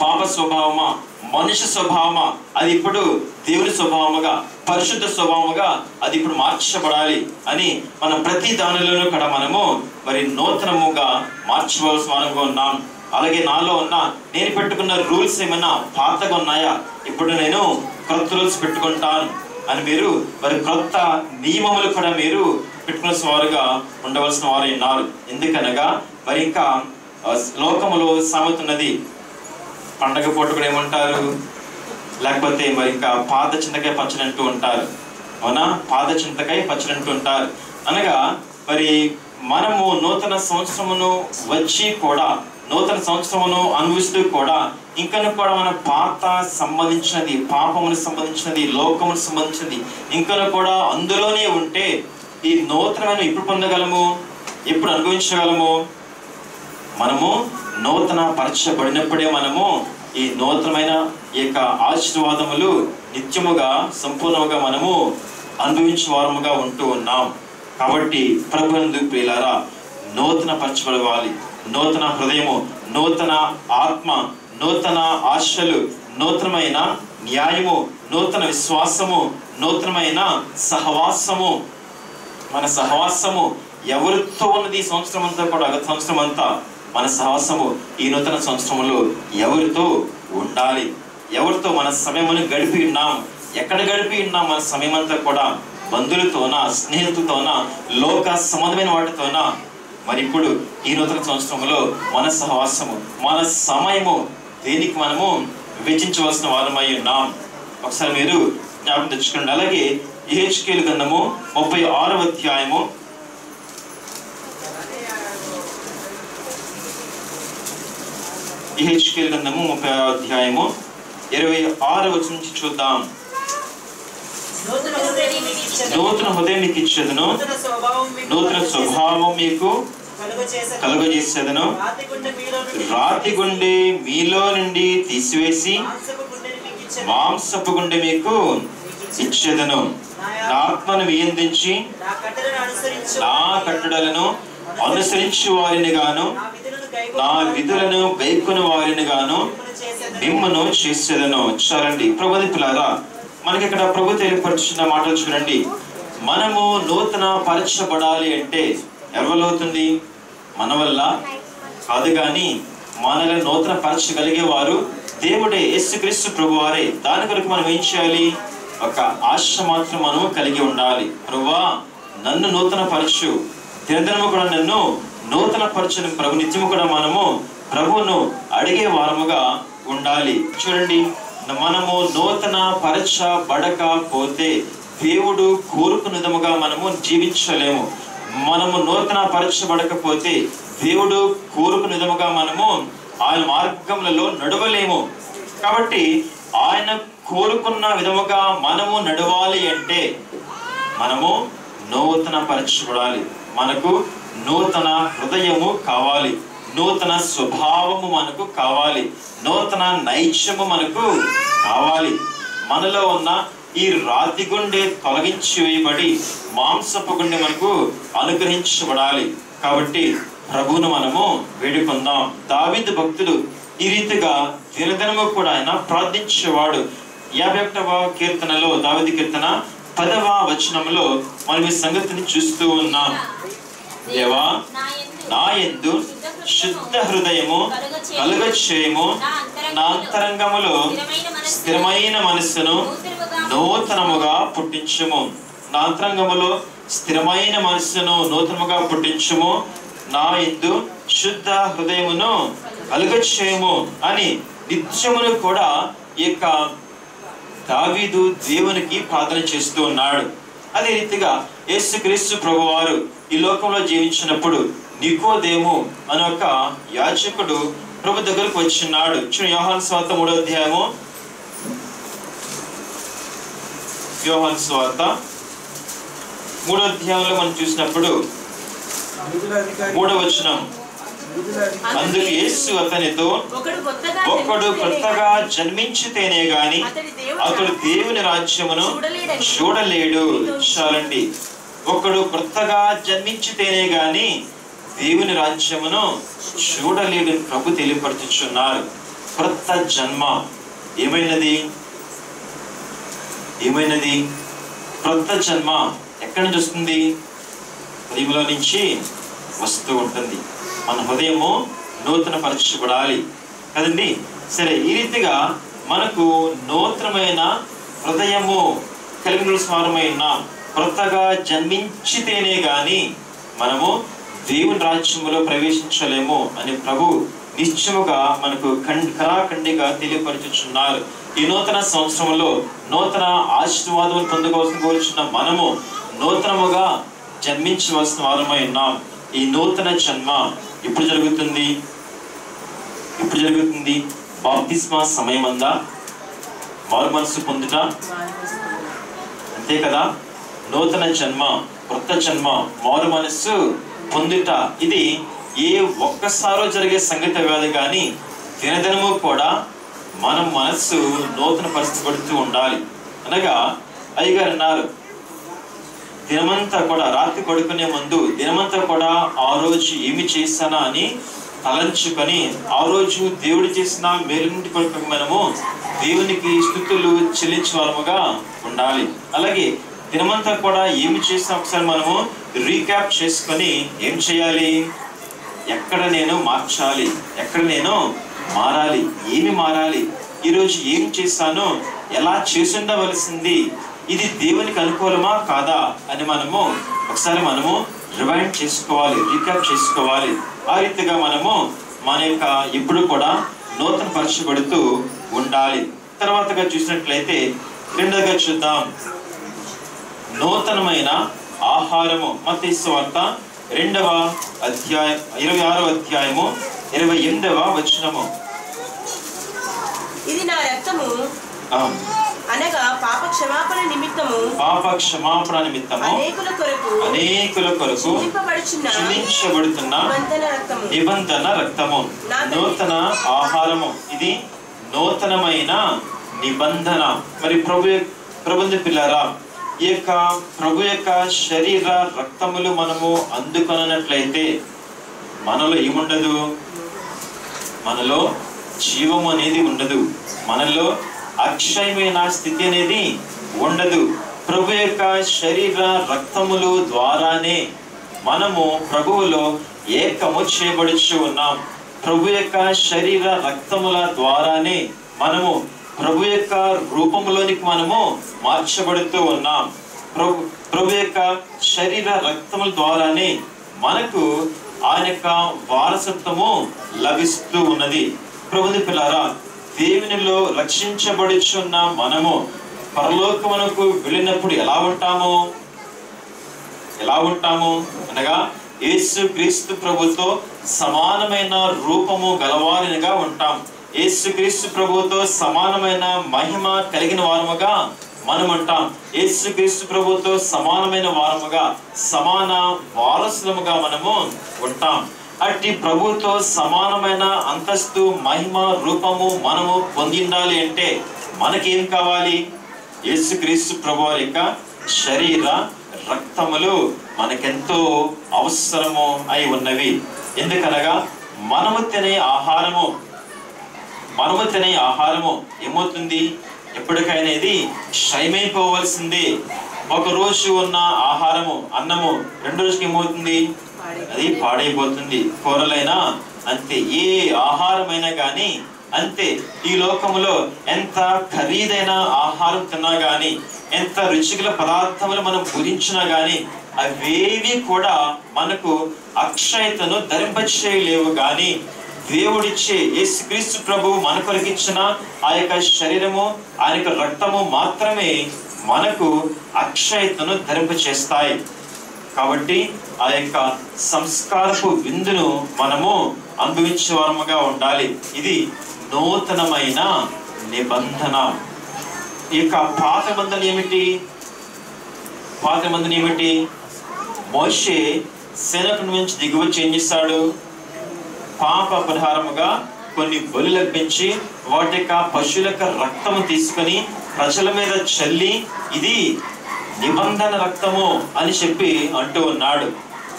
పాప స్వభావమా, మనుష్య స్వభావమా, అది ఇప్పుడు దేవుని స్వభావముగా, పరిశుద్ధ స్వభావముగా అది ఇప్పుడు మార్చబడాలి అని మనం ప్రతి దానిలోనూ కూడా మనము నూతనముగా మార్చవలసిన వారంగా ఉన్నాం. అలాగే నాలో ఉన్న నేను పెట్టుకున్న రూల్స్ ఏమైనా పాతగా ఉన్నాయా, ఇప్పుడు నేను క్రొత్త రూల్స్ పెట్టుకుంటాను అని మీరు క్రొత్త నియమములు కూడా మీరు పెట్టుకున్న వారుగా ఉండవలసిన వారు ఉన్నారు. ఎందుకనగా ఇంకా లోకములో సామెత ఉన్నది, పండగ పూట కూడా ఏమంటారు, లేకపోతే ఇంకా పాత చింతకాయ పచ్చడి అంటూ ఉంటారు. అవునా? పాత చింతకాయ పచ్చడి అంటూ ఉంటారు. అనగా మనము నూతన సంవత్సరమును వచ్చి కూడా, నూతన సంవత్సరమును అనుభవిస్తూ కూడా ఇంకా కూడా మన పాత సంబంధించినది, పాపములకు సంబంధించినది, లోకములకు సంబంధించినది ఇంకా కూడా అందులోనే ఉంటే ఈ నూతనమైన ఎప్పుడు పొందగలము, ఎప్పుడు అనుభవించగలము? మనము నూతన పరచబడినప్పుడే మనము ఈ నూతనమైన ఈ యొక్క ఆశీర్వాదములు నిత్యముగా సంపూర్ణంగా మనము అనుభవించే వారముగా ఉంటూ ఉన్నాం. కాబట్టి ప్రభునందు ప్రియులారా, నూతన పరచబడాలి. నూతన హృదయము, నూతన ఆత్మ, నూతన ఆశలు, నూతనమైన న్యాయము, నూతన విశ్వాసము, నూతనమైన సహవాసము. మన సహవాసము ఎవరితో ఉన్నది ఈ సంవత్సరం అంతా కూడా, గత సంవత్సరం అంతా మన సహవాసము ఈ నూతన సంవత్సరంలో ఎవరితో ఉండాలి, ఎవరితో మన సమయమును గడిపి ఉన్నాం, ఎక్కడ గడిపి ఉన్నాం మన సమయం అంతా కూడా? బంధువులతోనా, స్నేహితులతోనా, లోక సంబంధమైన వాటితోనా? మరి ఇప్పుడు ఈ నూతన సంవత్సరంలో మన సహవాసము, మన సమయము దేనికి మనము వివేచించవలసిన వారమై ఉన్నాం? ఒకసారి మీరు జ్ఞాపకం తెచ్చుకోండి. అలాగే యెహెజ్కేలు గ్రంథము 36వ అధ్యాయము 26వ వచనం నుంచి చూద్దాం. నూతన హృదయం మీకు ఇచ్చేదను, నూతన స్వభావం మీకు కలుగజేసేదను, రాతి గుండె మీలో నుండి తీసివేసి మాంసపు గుండె మీకు ఇచ్చేదను. నా ఆత్మను వియందించి నా కట్టడలను అనుసరించి వారిని గాను, నా విధులను గైకొను వారిని గాను మిమ్మును చేసేదను. చాలండి ప్రభులారా, మనకి ఇక్కడ ప్రభు తెలియపరుచున్న మాటలు చూడండి. మనము నూతన పరచబడాలి అంటే ఎవరి అవుతుంది? మన వల్ల కాదు, కానీ మనల్ని నూతన పరచగలిగే వారు దేవుడే, యేసుక్రీస్తు ప్రభు వారే. దాని కొరకు మనం ఏం చేయాలి? ఒక ఆశ మాత్రం మనం కలిగి ఉండాలి. ప్రభువా, నన్ను నూతన పరచు, దినదినము కూడా నన్ను నూతన పరచుని ప్రభు నిత్యము కూడా మనము ప్రభువును అడిగే వారముగా ఉండాలి. చూడండి, మనము నూతన పరచబడకపోతే దేవుడు కోరుకున్న విధముగా మనము జీవించలేము. మనము నూతన పరచబడకపోతే దేవుడు కోరుకున్న విధముగా మనము ఆయన మార్గములలో నడవలేము. కాబట్టి ఆయన కోరుకున్న విధముగా మనము నడవాలి అంటే మనము నూతన పరచబడాలి. మనకు నూతన హృదయము కావాలి, నూతన స్వభావము మనకు కావాలి, నూతన నైత్యము మనకు కావాలి. మనలో ఉన్న ఈ రాతి గుండె తొలగించి వేయబడి మాంసపు గుండె మనకు అనుగ్రహించబడాలి. కాబట్టి ప్రభువును మనము వేడుకుందాం. దావీదు భక్తుడు ఈ రీతిగా దినదినము కూడా ఆయన ప్రార్థించేవాడు. 51వ కీర్తనలో, దావీదు కీర్తన 10వ వచనంలో మనం ఈ సంగతిని చూస్తూ ఉన్నాం. దేవా, నా యందు శుద్ధ హృదయము కలుగచేయము, నా అంతరంగములో స్థిరమైన మనస్సును నూతనముగా పుట్టించుము. నా అంతరంగములో స్థిరమైన మనస్సును నూతనముగా పుట్టించుము, నా యందు శుద్ధ హృదయమును కలుగచేయము అని నిత్యమును కూడా ఈ యొక్క దావీదు దేవునికి ప్రార్థన చేస్తూ ఉన్నాడు. అదే రీతిగా యేసుక్రీస్తు ప్రభువారు ఈ లోకంలో జీవించినప్పుడు నికోదేము అనే ఒక యాజకుడు ప్రభు దగ్గరకు వచ్చినాడు. చూడండి, యోహాను సువార్త 3వ అధ్యాయము, యోహాను సువార్త 3వ అధ్యాయంలో మనం చూసినప్పుడు 3వ వచనం, అందుకు యేసు అతనితో, ఒకడు కొత్తగా జన్మించితేనే గాని అతడు దేవుని రాజ్యమును చూడలేడు. చాలండి, ఒకడు కొత్తగా జన్మించితేనే గాని దేవుని రాజ్యమును చూడలేడు ప్రభు తెలియపరుచుచున్నారు. కొత్త జన్మ ఏమైనది? కొత్త జన్మ ఎక్కడి నుంచి వస్తుంది? హృదయంలో నుంచి వస్తూ ఉంటుంది. మన హృదయము నూతన పరచబడాలి కదండి. సరే, ఈ రీతిగా మనకు నూతనమైన హృదయము కలిగిన వారమై ఉన్నాం. కొత్తగా జన్మించితేనే గాని మనము దేవుని రాజ్యములో ప్రవేశించలేము అని ప్రభు నిశ్చయముగా మనకు కరాఖండిగా తెలియపరచుచున్నారు. ఈ నూతన సంవత్సరంలో నూతన ఆశీర్వాదం పొందుకోవాల్సిన కోరుచున్న మనము నూతనముగా జన్మించవలసిన వారమై ఉన్నాం. ఈ నూతన జన్మ ఎప్పుడు జరుగుతుంది? బాప్తిస్మా సమయం అందా? మారు మనసు పొందుట, అంతే కదా. నూతన జన్మ, కొత్త జన్మ, మారు మనస్సు పొందుట, ఇది ఏ ఒక్కసారో జరిగే సంగతి కాదు, కానీ దినదినము కూడా మన మనస్సు నూతన పరిస్థితి ఉండాలి. అనగా అయ్యగారు అన్నారు, దినమంతా కూడా రాత్రి పడుకునే ముందు దినమంతా కూడా ఆ రోజు ఏమి చేశానా అని తలంచుకొని ఆ రోజు దేవుడు చేసిన మేలుంటి కొరకు మనము దేవునికి స్తుతులు చెల్లించే వారముగా ఉండాలి. అలాగే దినమంతా కూడా ఏమి చేసినా ఒకసారి మనము రీక్యాప్ చేసుకొని ఏం చేయాలి, ఎక్కడ నేను మార్చాలి, ఎక్కడ నేను మారాలి, ఏమి మారాలి, ఈరోజు ఏం చేశాను, ఎలా చేసి ఉండవలసింది, ఇది దేవునికి అనుకూలమా కాదా అని మనము ఒకసారి మనము రివైండ్ చేసుకోవాలి, రీక్యాప్ చేసుకోవాలి. ఆ రీతిగా మనము మన యొక్క ఇప్పుడు కూడా నూతన పరచబడుతూ ఉండాలి. తర్వాతగా చూసినట్లయితే రెండోగా చూద్దాం, నూతనమైన ఆహారము. మత్తయి సువార్త 2వ అధ్యాయం 26వ అధ్యాయము 28వ వచనము. ఇది నా రక్తము అనగా పాప క్షమాపణ నిమిత్తము అనేకుల కొరకు చిందించబడుతున్న నిబంధన రక్తము, నూతన ఆహారము. ఇది నూతనమైన నిబంధన. మరి ప్రభుని పిల్లరా, ఈ యొక్క ప్రభు యొక్క శరీర రక్తములు మనము అందుకొనట్లయితే మనలో ఏముండదు, మనలో జీవము అనేది ఉండదు, మనలో అక్షయమైన స్థితి అనేది ఉండదు. ప్రభు యొక్క శరీర రక్తములు ద్వారానే మనము ప్రభువులో ఏకము చేయబడుచు ఉన్నాం. ప్రభు యొక్క శరీర రక్తముల ద్వారానే మనము ప్రభు యొక్క రూపంలోనికి మనము మార్చబడుతూ ఉన్నాం. ప్రభు యొక్క శరీర రక్తముల ద్వారానే మనకు ఆయన యొక్క వారసత్వము లభిస్తూ ఉన్నది. ప్రభుని పిల్లారా, దేవునిలో రక్షించబడుచున్న మనము పరలోకమునకు వెళ్ళినప్పుడు ఎలా ఉంటాము అనగా యేసు క్రీస్తు ప్రభుతో సమానమైన రూపము గలవారినిగా ఉంటాం. యేసు క్రీస్తు ప్రభుతో సమానమైన మహిమ కలిగిన వారముగా మనం ఉంటాం. యేసు క్రీస్తు ప్రభుతో సమానమైన వారముగా, సమాన వారసులముగా మనము ఉంటాం. అట్టి ప్రభుతో సమానమైన అంతస్తు, మహిమ, రూపము మనము పొందిండాలి అంటే మనకేం కావాలి? యేసుక్రీస్తు ప్రభు వారి యొక్క శరీర రక్తములు మనకెంతో అవసరము అయి ఉన్నవి. ఎందుకనగా మనము తినే ఆహారము ఏమవుతుంది, ఎప్పటికైనా ఇది క్షయమైపోవలసింది. ఒక రోజు ఉన్న ఆహారము, అన్నము 2 రోజుకి ఏమవుతుంది, అది పాడైపోతుంది. కూరలైనా అంతే, ఏ ఆహారమైనా కానీ అంతే. ఈ లోకములో ఎంత ఖరీదైన ఆహారం తిన్నా గాని, ఎంత రుచిగల పదార్థములు మనం భుజించినా గాని అవేవి కూడా మనకు అక్షయతను ధరింపచేయలేవు. కానీ దేవుడిచ్చే యేసుక్రీస్తు ప్రభువు మన కొరకిచ్చిన ఆ యొక్క శరీరము, ఆయన యొక్క రక్తము మాత్రమే మనకు అక్షయతను ధరింపచేస్తాయి. కాబట్టి ఆ యొక్క సంస్కారపు విందును మనము అనుభవించే వారముగా ఉండాలి. ఇది నూతనమైన నిబంధన. ఈ యొక్క పాత నిబంధన ఏమిటి? మోషే శేనకు నుంచి దిగువచ్చి ఏం చేస్తాడు? పాప పరిహారముగా కొన్ని బలులు అర్పించి వాటి యొక్క పశువుల యొక్క రక్తము తీసుకొని ప్రజల మీద చల్లి ఇది నిబంధన రక్తము అని చెప్పి అంటూ ఉన్నాడు.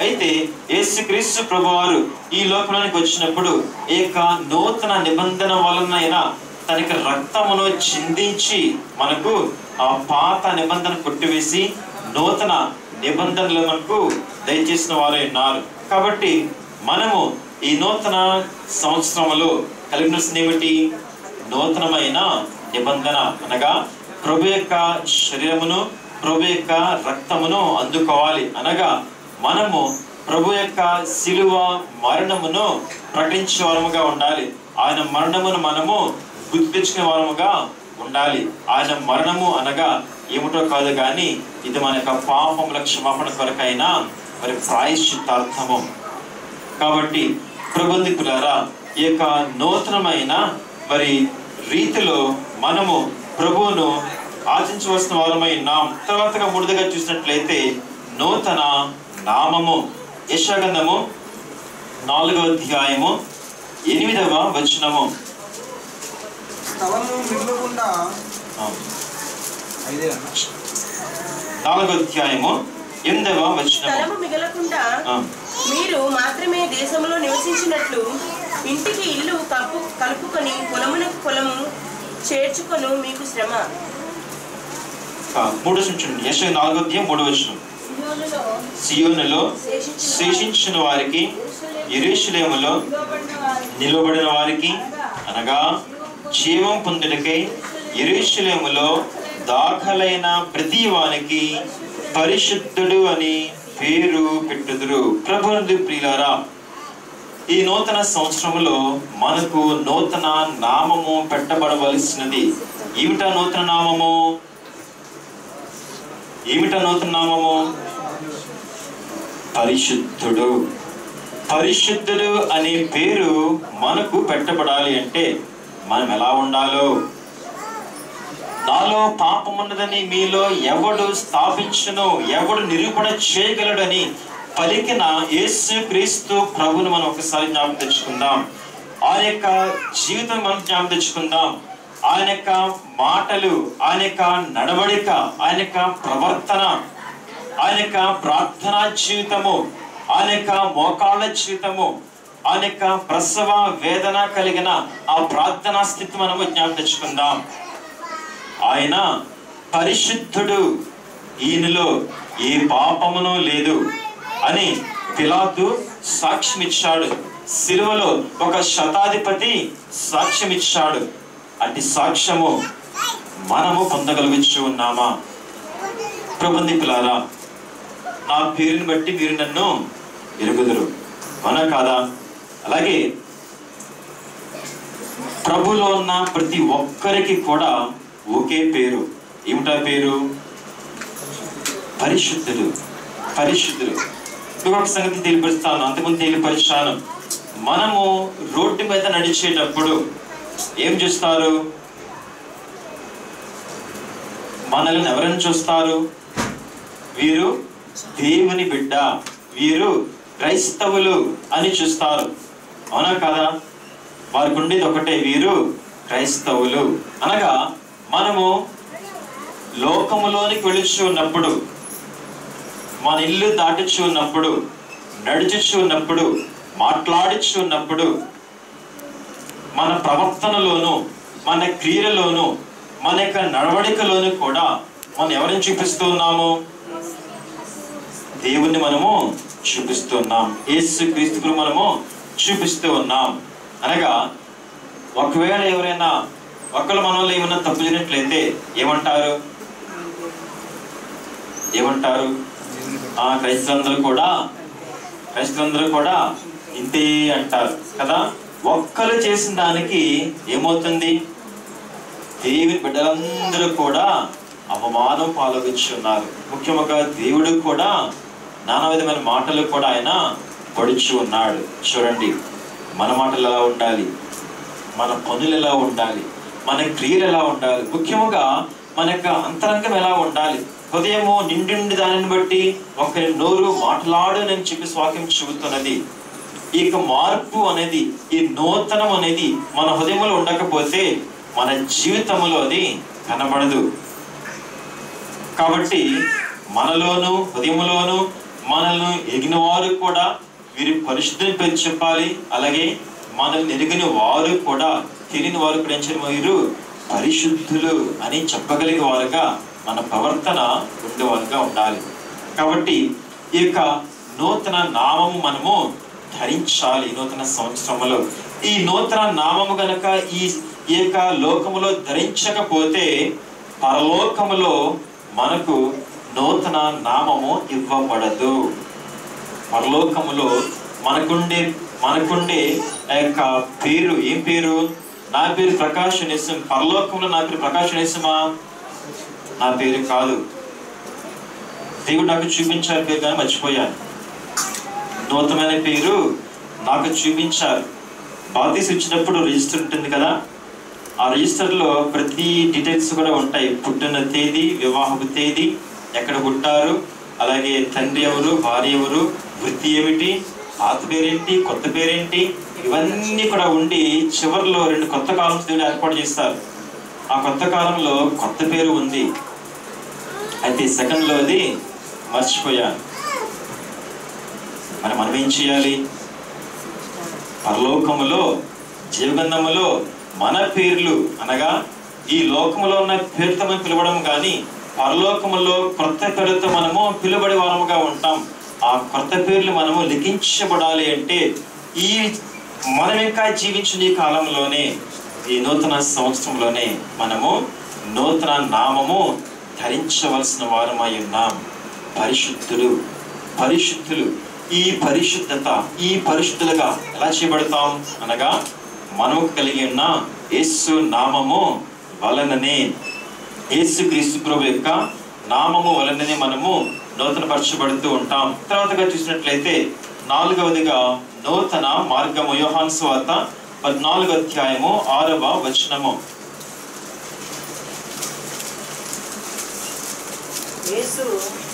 అయితే యేసుక్రీస్తు ప్రభువారు ఈ లోకంలోనికి వచ్చినప్పుడు ఈ యొక్క నూతన నిబంధన వలన తనకి రక్తమును చిందించి మనకు ఆ పాత నిబంధన కొట్టివేసి నూతన నిబంధనలు మనకు దయచేసిన వారే ఉన్నారు. కాబట్టి మనము ఈ నూతన సంవత్సరంలో కలిగిన ఏమిటి? నూతనమైన నిబంధన అనగా ప్రభు యొక్క శరీరమును, ప్రభు యొక్క రక్తమును అందుకోవాలి. అనగా మనము ప్రభు యొక్క శిలువ మరణమును ప్రకటించే వారముగా ఉండాలి. ఆయన మరణమును మనము గుర్తు తెచ్చుకునే వారముగా ఉండాలి. ఆయన మరణము అనగా ఏమిటో కాదు కానీ ఇది మన యొక్క పాపముల క్షమాపణ కొరకైనా మరి ప్రాయశ్చిత్తార్థము. కాబట్టి ప్రభులారా, ఈ యొక్క నూతనమైన మరి రీతిలో మనము ప్రభువును ఆచరించవలసిన వారమై ఉన్నాం. తర్వాతగా మూడవదిగా చూసినట్లయితే నూతన నామము. యెషయా గ్రంథము 4వ అధ్యాయము 8వ వచనము. 4వ అధ్యాయము 8వ వచనము. మీరు మాత్రమే దేశంలో నివసించినట్లు ఇంటికి ఇల్లు కలుపుకొని పొలమునకు పొలము చేర్చుకొను మీకు శ్రమ. 4:3 సియోనులో శేషించిన వారికి, యెరూషలేములో నిలబడిన వారికి, అనగా జీవం పొందుటకై యెరూషలేములో దాఖలైన ప్రతి వానికి పరిశుద్ధుడు అని పేరు పెట్టుదురు. ప్రభువునందు ప్రియులారా, ఈ నూతన సంవత్సరంలో మనకు నూతన నామము పెట్టబడవలసినది. ఏమిటా నూతన నామము? పరిశుద్ధుడు. పరిశుద్ధుడు అనే పేరు మనకు పెట్టబడాలి అంటే మనం ఎలా ఉండాలో, నాలో పాపమున్నదని మీలో ఎవడు స్థాపించును, ఎవడు నిరూపణ చేయగలడని పలికిన యేసు క్రీస్తు ప్రభుని మనం ఒకసారి జ్ఞాపకం తెచ్చుకుందాం. ఆయన యొక్క జీవితం మనం జ్ఞాపకం తెచ్చుకుందాం. ఆయన యొక్క మాటలు, ఆయన యొక్క నడవడిక, ఆయన యొక్క ప్రవర్తన, ఆయన యొక్క ప్రార్థనా జీవితము, ఆయన యొక్క మోకాళ్ళ జీవితము, ఆయన యొక్క ప్రసవ వేదన కలిగిన ఆ ప్రార్థనా స్థితి మనము జ్ఞాపకం తెచ్చుకుందాం. ఆయన పరిశుద్ధుడు, ఈయనలో ఏ పాపమును లేదు అని పిలాతు సాక్ష్యం ఇచ్చాడు. సిలువలో ఒక శతాధిపతి సాక్ష్యం ఇచ్చాడు. అట్టి సాక్ష్యము మనము పొందగలుగుచు ఉన్నామా? ప్రభుని పిల్లారా, నా పేరుని బట్టి మీరు నన్ను ఎరుగుదురు, అవునా కాదా? అలాగే ప్రభులో ఉన్న ప్రతి ఒక్కరికి కూడా ఒకే పేరు. ఏమిటా పేరు? పరిశుద్ధుడు. పరిశుద్ధుడు. ఇంకొక సంగతి తెలియపరుస్తాను, అంతకుముందు తెలియపరిచాను. మనము రోడ్డు మీద నడిచేటప్పుడు ఏం చూస్తారు? మనల్ని ఎవరైనా చూస్తారు? వీరు దేవుని బిడ్డ, వీరు క్రైస్తవులు అని చూస్తారు, అవునా కాదా? వారికి ఉండేది ఒకటే, వీరు క్రైస్తవులు. అనగా మనము లోకములోనికి వెళుచు ఉన్నప్పుడు, మన ఇల్లు దాటిచు ఉన్నప్పుడు, నడుచుచు ఉన్నప్పుడు, మాట్లాడుచు ఉన్నప్పుడు, మన ప్రవర్తనలోను, మన క్రియలలోను, మన యొక్క నడవడికలోను కూడా మనం ఎవరిని చూపిస్తూ ఉన్నాము? దేవుణ్ణి మనము చూపిస్తూ ఉన్నాం. యేసు క్రీస్తును మనము చూపిస్తూ ఉన్నాం. అనగా ఒకవేళ ఎవరైనా ఒకళ్ళు మనలో ఏమన్నా తప్పు చేసినట్లయితే ఏమంటారు? క్రైస్తవులందరూ కూడా ఇంతే అంటారు కదా. ఒక్కరు చేసిన దానికి ఏమవుతుంది? దేవుని బిడ్డలందరూ కూడా అవమానం పాల్గొచ్చున్నారు. ముఖ్యంగా దేవుడు కూడా నానా విధమైన మాటలు కూడా ఆయన పడుచు ఉన్నాడు. చూడండి, మన మాటలు ఎలా ఉండాలి, మన పనులు ఎలా ఉండాలి, మన క్రియలు ఎలా ఉండాలి, ముఖ్యంగా మన యొక్క అంతరంగం ఎలా ఉండాలి. హృదయము నిండి దానిని బట్టి ఒకరి నోరు మాట్లాడు నేను చెప్పి వాక్యం చెబుతున్నది. ఈ యొక్క మార్పు అనేది, ఈ నూతనం అనేది మన హృదయంలో ఉండకపోతే మన జీవితంలో అది కనబడదు. కాబట్టి మనలోను హృదయంలోను మనల్ని ఎరిగిన వారు కూడా వీరి పరిశుద్ధుని పేరు చెప్పాలి. అలాగే మనల్ని ఎరిగిన వారు కూడా తెలియని వారు కూడా వీరు పరిశుద్ధులు అని చెప్పగలిగే వారుగా మన ప్రవర్తన ఉండేవారుగా ఉండాలి. కాబట్టి ఈ యొక్క నూతన నామము మనము ధరించాలి. నూతన సంవత్సరంలో ఈ నూతన నామము గనక ఈ యొక్క లోకములో ధరించకపోతే పరలోకములో మనకు నూతన నామము ఇవ్వబడదు. పరలోకములో మనకుండే ఆ యొక్క పేరు ఏం పేరు? నా పేరు ప్రకాష్ నేసం. పరలోకంలో నా పేరు ప్రకాష్ నేసమా? నా పేరు కాదు. దేవుడు నాకు చూపించారు పేరు, కానీ మర్చిపోయాను. నూతనమైన పేరు నాకు చూపించారు. బాప్తిసం ఇచ్చినప్పుడు రిజిస్టర్ ఉంటుంది కదా, ఆ రిజిస్టర్లో ప్రతి డీటెయిల్స్ కూడా ఉంటాయి. పుట్టిన తేదీ, వివాహపు తేదీ, ఎక్కడ పుట్టారు, అలాగే తండ్రి ఎవరు, భార్య ఎవరు, వృత్తి ఏమిటి, పాత పేరేంటి, కొత్త పేరేంటి, ఇవన్నీ కూడా ఉండి చివరిలో 2 కొత్త కాలమ్స్ దేవుడు ఏర్పాటు చేస్తారు. ఆ కొత్త కాలంలో కొత్త పేరు ఉంది, అయితే సెకండ్లో అది మర్చిపోయాను. మరి మనం ఏం చేయాలి? పరలోకములో జీవగంధములో మన పేర్లు, అనగా ఈ లోకములో ఉన్న పేరుతో మనం పిలవడం కానీ పరలోకములో క్రొత్త పేరుతో మనము పిలువబడే వారముగా ఉంటాం. ఆ క్రొత్త పేర్లు మనము లిఖించబడాలి అంటే ఈ మనం ఇంకా జీవించిన ఈ కాలంలోనే, ఈ నూతన సంవత్సరంలోనే మనము నూతన నామము ధరించవలసిన వారమై ఉన్నాం. పరిశుద్ధులు, పరిశుద్ధులు. ఈ పరిశుద్ధత, ఈ పరిశుద్ధులుగా ఎలా చేయబడతాం అనగా మనము కలిగి ఉన్న యేసు నామము వలననే, యేసుక్రీస్తు ప్రభు యొక్క నామము వలననే మనము నూతన పరచబడుతూ ఉంటాం. తర్వాతగా చూసినట్లయితే 4వదిగా నూతన మార్గము. యోహాను సువార్త 14వ అధ్యాయము 6వ వచనము.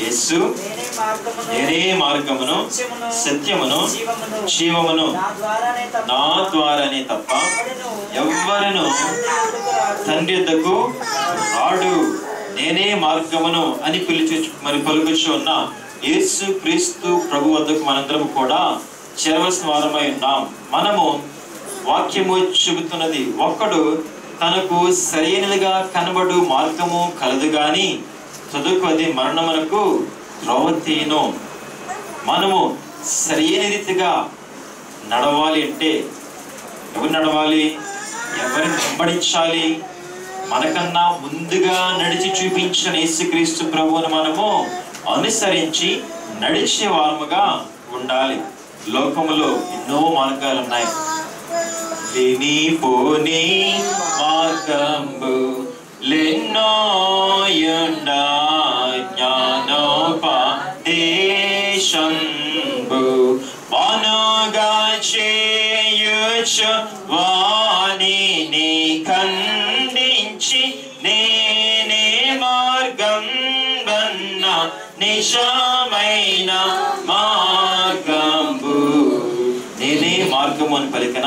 యేసు నేనే మార్గమును సత్యమును జీవమును, నా ద్వారానే తప్ప ఎవ్వరును తండ్రి యొద్దకు రాడు. నేనే మార్గమును అని పలుకుచు ఉన్న యేసు క్రీస్తు ప్రభు వద్దకు మనందరం కూడా చేరవలసిన వారమై ఉన్నాం. మనము వాక్యము చెబుతున్నది, ఒక్కడు తనకు సరైనదిగా కనబడు మార్గము కలదు గాని చదువుకు మరణమునకు త్రోవతీను. మనము సరైన రీతిగా నడవాలి అంటే ఎవరు నడవాలి? ఎవరిని వెంబడించాలి? మనకన్నా ముందుగా నడిచి చూపించిన యేసుక్రీస్తు ప్రభువును మనము అనుసరించి నడిచే వారముగా ఉండాలి. లోకములో ఎన్నో మార్గాలు ఉన్నాయి. లేనిపోని మార్గంబు లెన్నోయుండా జ్ఞానోపదేశంబు వానుగా చేయుచు వానిని ఖండించి నేనే మార్గం వన్న నిజమైన మార్గంబు. నేనే మార్గము అని పలికిన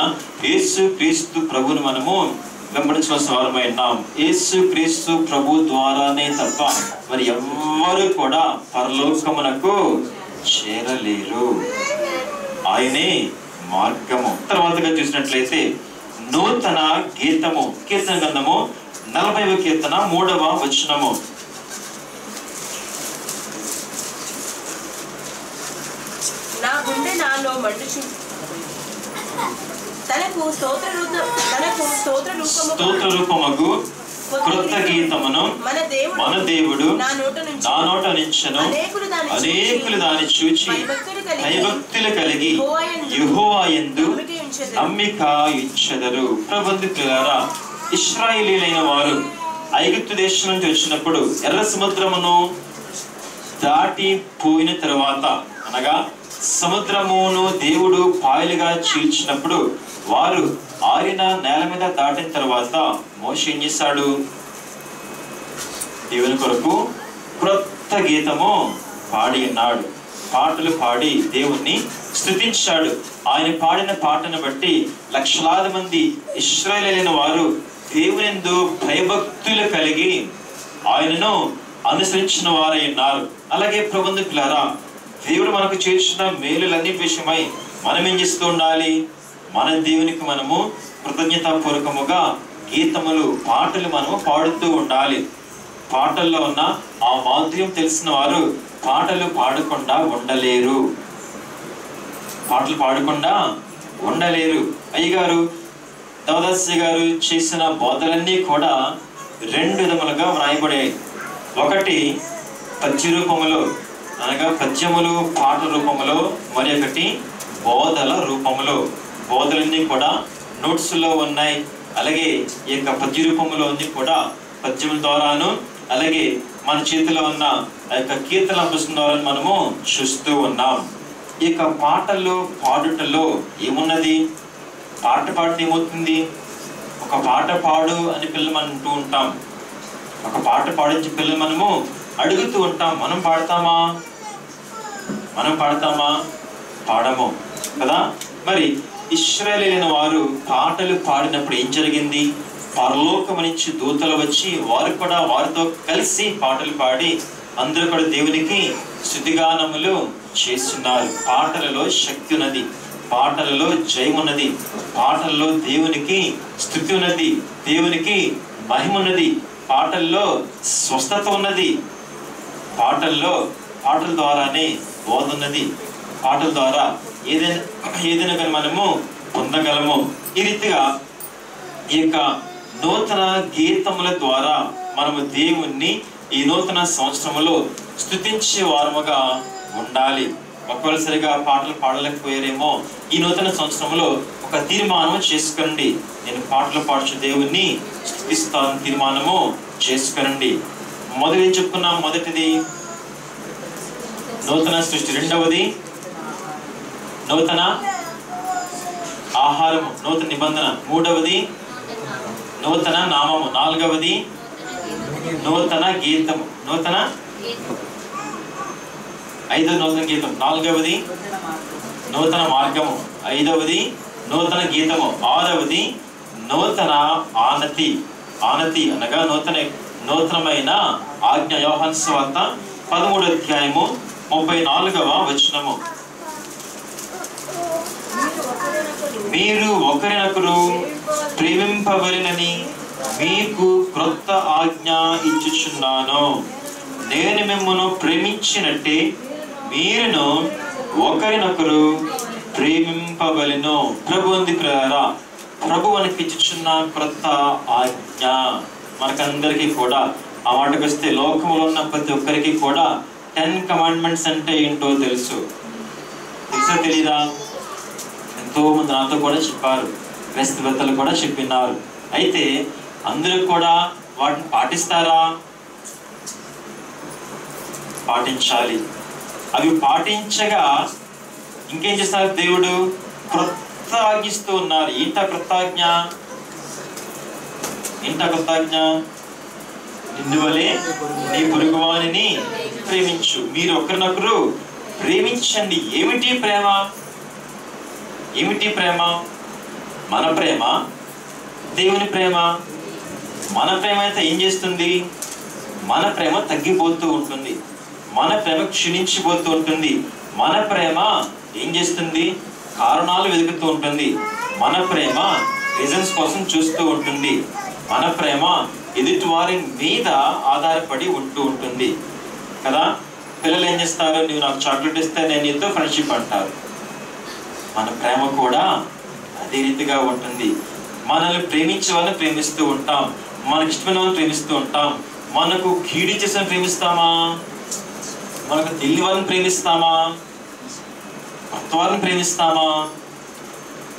యేసు క్రీస్తు ప్రభువును మనము వెంబడించవలసిన వారమై ఉన్నాం. యేసు క్రీస్తు ప్రభు ద్వారానే తప్ప మరి ఎవ్వరు కూడా పరలోకమునకు చేరలేరు. ఆయనే మార్గము. తర్వాతగా చూసినట్లయితే నూతన గీతము. కీర్తన గ్రంథము 40వ కీర్తన 3వ వచనము. నా గుండె నాలో మండుచు తనకు స్తోత్ర రూపముగు క్రొత్త గీతమును మన దేవుడు నా నోట నుంచెను. అనేకులు దాన్ని చూచి భయభక్తులు కలిగి యెహోవా యందు నమ్మిక ఉంచెదరు. ప్రబంధికులారా, ఇశ్రాయేలీయులైన వారు ఐగుప్తు దేశం నుంచి వచ్చినప్పుడు ఎర్ర సముద్రమును దాటిపోయిన తరువాత, అనగా సముద్రమును దేవుడు పాయలుగా చీల్చినప్పుడు వారు ఆరిన నేల మీద దాటిన తర్వాత మోషే ఏం చేశాడు? దేవుని కొరకు క్రొత్త గీతము పాడి ఉన్నాడు. పాటలు పాడి దేవుణ్ణి స్తుతించాడు. ఆయన పాడిన పాటను బట్టి లక్షలాది మంది ఇశ్రాయేలీయులైన వారు దేవునియందు భయభక్తులు కలిగి ఆయనను అనుసరించిన వారై ఉన్నారు. అలాగే ప్రబంధకులారా, దేవుడు మనకు చేసిన మేలులన్నీ విషయమై మనం ఏం చేస్తూ ఉండాలి? మన దేవునికి మనము కృతజ్ఞతాపూర్వకముగా గీతములు, పాటలు మనము పాడుతూ ఉండాలి. పాటల్లో ఉన్న ఆ మాధుర్యం తెలిసిన వారు పాటలు పాడకుండా ఉండలేరు. పాటలు పాడకుండా ఉండలేరు. అయ్యగారు దేవదాసి గారు చేసిన బోధలన్నీ కూడా 2 విధములుగా వ్రాయబడాయి. ఒకటి పద్య రూపములో, అనగా పద్యములు పాట రూపములో, మరి ఒకటి బోధల రూపములో. బోధలన్నీ కూడా నోట్స్లో ఉన్నాయి. అలాగే ఈ యొక్క పద్య రూపంలో ఉంది కూడా పద్యముల ద్వారాను, అలాగే మన చేతిలో ఉన్న ఆ యొక్క కీర్తన పుస్తకం ద్వారా మనము చూస్తూ ఉన్నాం. ఈ యొక్క పాటల్లో పాడుటలో ఏమున్నది? పాట పాడితే ఏమవుతుంది? ఒక పాట పాడు అని పిల్లలు మనం అంటూ ఉంటాం. ఒక పాట పాడించే పిల్లలు మనము అడుగుతూ ఉంటాం. మనం పాడతామా? పాడము కదా. మరి ఇశ్రాయేలీయులైన వారు పాటలు పాడినప్పుడు ఏం జరిగింది? పరలోకం నుంచి దూతలు వచ్చి వారు కూడా వారితో కలిసి పాటలు పాడి అందరూ కూడా దేవునికి స్తుతిగానములు చేస్తున్నారు. పాటలలో శక్తి ఉన్నది, పాటలలో జయం ఉన్నది, పాటల్లో దేవునికి స్తుతి ఉన్నది, దేవునికి మహిమ ఉన్నది, పాటల్లో స్వస్థత ఉన్నది, పాటల ద్వారానే బోధ ఉన్నది, పాటల ద్వారా ఏదైనా కానీ మనము పొందగలము. ఈ రీతిగా ఈ యొక్క నూతన గీతముల ద్వారా మనము దేవుణ్ణి ఈ నూతన సంవత్సరంలో స్తుతించే వారముగా ఉండాలి. ఒకవేళ సరిగా పాటలు పాడలేకపోయారేమో, ఈ నూతన సంవత్సరంలో ఒక తీర్మానం చేసుకోండి, నేను పాటలు పాడుచు దేవుణ్ణి స్తుతిస్తాను తీర్మానము చేసుకోనండి. మొదటి ఏం చెప్పుకున్నాం? మొదటిది నూతన సృష్టి, రెండవది నూతన ఆహారము, నూతన నిబంధన, మూడవది నూతన నామము, నాలుగవది నూతన గీతము, ఐదవది నూతన గీతం, నాలుగవది నూతన మార్గము, ఐదవది నూతన గీతము, ఆరవది నూతన ఆనతి అనగా నూతనమైన ఆజ్ఞ. యోహాను సువార్త 13వ అధ్యాయము 34వ వచనము. మీరు ఒకరినొకరు ప్రేమింపవలెనని మీకు క్రొత్త ఆజ్ఞ ఇచ్చుచున్నాను, నేను మిమ్మును ప్రేమించినట్టే మీరును ఒకరినొకరు ప్రేమింపవలెను. ప్రభు అంది ప్రేరా, ప్రభు మనకి ఇచ్చుచున్న క్రొత్త ఆజ్ఞ. మనకందరికీ కూడా ఆ మాటకు వస్తే లోకంలో ఉన్న ప్రతి ఒక్కరికి కూడా 10 కమాండ్మెంట్స్ అంటే ఏంటో తెలుసా తెలీదా? ఎంతో మంది నాతో కూడా చెప్పారు, క్రైస్తవేత్తలు కూడా చెప్పినారు. అయితే అందరూ కూడా వాటిని పాటిస్తారా? పాటించాలి. అవి పాటించగా ఇంకేం చేస్తారు? దేవుడు క్రొత్త ఆజ్ఞిస్తూ ఉన్నారు. ఏంట క్రొత్త ఆజ్ఞ? నిన్నువలే నీ పొరుగువానిని ప్రేమించు. మీరు ఒకరినొకరు ప్రేమించండి. ఏమిటి ప్రేమ? మన ప్రేమ, దేవుని ప్రేమ. మన ప్రేమ అయితే ఏం చేస్తుంది? మన ప్రేమ తగ్గిపోతూ ఉంటుంది, మన ప్రేమ క్షీణించిపోతూ ఉంటుంది. మన ప్రేమ ఏం చేస్తుంది? కారణాలు వెతుకుతూ ఉంటుంది. మన ప్రేమ రీజన్స్ కోసం చూస్తూ ఉంటుంది. మన ప్రేమ ఎదుటి వారి మీద ఆధారపడి ఉంటుంది కదా. పిల్లలు ఏం చేస్తారు? నువ్వు నాకు చాక్లెట్ ఇస్తే నేను నీతో ఫ్రెండ్షిప్ అంటారు. మన ప్రేమ కూడా అదే రీతిగా ఉంటుంది. మనల్ని ప్రేమించే వాళ్ళని ప్రేమిస్తూ ఉంటాం, మనకు ఇష్టమైన వాళ్ళని ప్రేమిస్తూ ఉంటాం. మనకు కీడు చేసిన ప్రేమిస్తామా? మనకు తెలియని వాళ్ళని ప్రేమిస్తామా? కొత్త వాళ్ళని ప్రేమిస్తామా?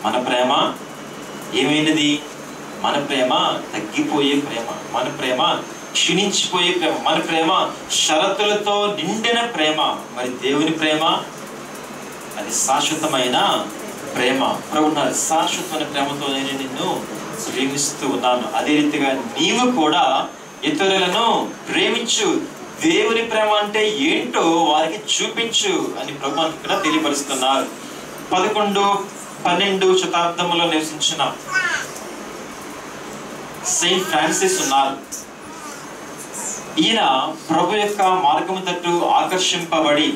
మన ప్రేమ ఏమైనది? మన ప్రేమ తగ్గిపోయే ప్రేమ, మన ప్రేమ క్షీణించిపోయే ప్రేమ, మన ప్రేమ షరతులతో నిండిన ప్రేమ. మరి దేవుని ప్రేమ అది శాశ్వతమైన ప్రేమ. ప్రభున్నారు, శాశ్వతమైన ప్రేమతో నేను నిన్ను ప్రేమిస్తూ ఉన్నాను. అదే రీతిగా నీవు కూడా ఇతరులను ప్రేమించు. దేవుని ప్రేమ అంటే ఏంటో వారికి చూపించు అని ప్రభు ఇక్కడ తెలియపరుస్తున్నారు. 11-12 శతాబ్దంలో నివసించిన సెయింట్ ఫ్రాన్సిస్ ఉన్నారు. ఈయన ప్రభు యొక్క మార్గము తట్టు ఆకర్షింపబడి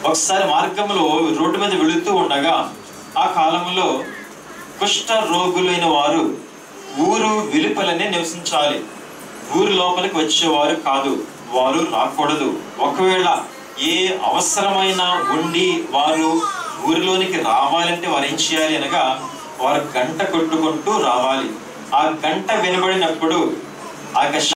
ఒకసారి మార్గంలో రోడ్డు మీద వెళుతూ ఉండగా, ఆ కాలంలో కుష్ఠ రోగులైన వారు ఊరు వెలుపలనే నివసించాలి, ఊరు లోపలికి వచ్చేవారు కాదు, వారు రాకూడదు. ఒకవేళ ఏ అవసరమైన ఉండి వారు ఊరిలోనికి రావాలంటే వారు ఏం చేయాలి అనగా, వారు గంట కొట్టుకుంటూ రావాలి. ఆ గంట వినబడినప్పుడు ఆ యొక్క